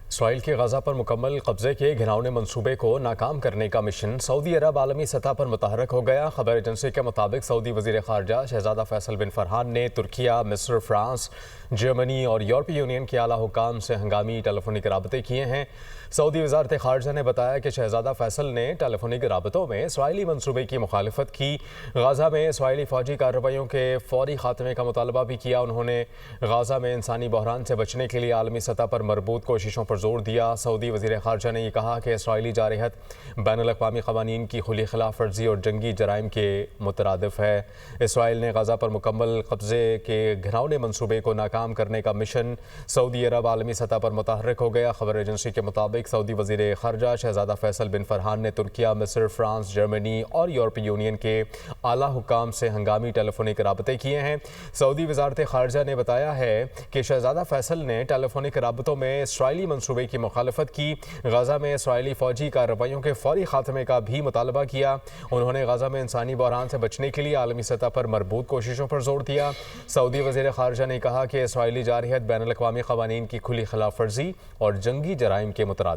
Israel के गजा पर मुकम्मल कब्जे के घिनौने मंसूबे को नाकाम करने का मिशन सऊदी अरब आलमी सतह पर मुतहरक हो गया। खबर एजेंसी के मुताबिक सऊदी वजीर खारजा शहजादा फैसल बिन फरहान ने तुर्किया, मिस्र, फ्रांस, जर्मनी और यूरोपीय यूनियन के आला हुकाम से हंगामी टेलीफोनिक राबते किए हैं। सऊदी वजारत खारजा ने बताया कि शहजादा फैसल ने टेलीफोनिक राबतों में इसराइली मंसूबे की मुखालफत की। गजा में इसराइली फौजी कार्रवाइयों के फौरी खात्मे का मुतालबा भी किया। उन्होंने गजा में इंसानी बहरान से बचने के लिए आलमी सतह पर मरबूत कोशिशों पर जोर दिया। सऊदी वजीर खारजा ने यह कहा कि इसराइली जारहत बैनुल-अक़वामी क़वानीन की खुली खिलाफ वर्जी और जंगी जराइम के मुतरादिफ है। इसराइल ने गजा पर मुकम्मल कब्जे के घिनौने मंसूबे को नाकाम करने का मिशन सऊदी अरब आलमी सतह पर मुतहरक हो गया। खबर एजेंसी के मुताबिक सऊदी वजीर खारजा शहजादा फैसल बिन फरहान ने तुर्किया, मिस्र, फ्रांस, जर्मनी और यूरोपीय यूनियन के आला हुकाम से हंगामी टेलीफोनिक राबते किए हैं। सऊदी वजारत खारजा ने बताया है कि शहजादा फैसल ने टेलीफोनिक राबतों में इसराइली मंसूबे की मुखालफत की। गजा में इसराइली फौजी कार्रवाइयों के फौरी खात्मे का भी मुतालबा किया। उन्होंने गजा में इंसानी बहरान से बचने के लिए आलमी सतह पर मरबूत कोशिशों पर जोर दिया। सऊदी वजीर खारजा ने कहा कि इसराइली जारहत बैनुल-अक़वामी क़वानीन की खुली खिलाफ वर्जी और जंगी जराइम के मुतरादिफ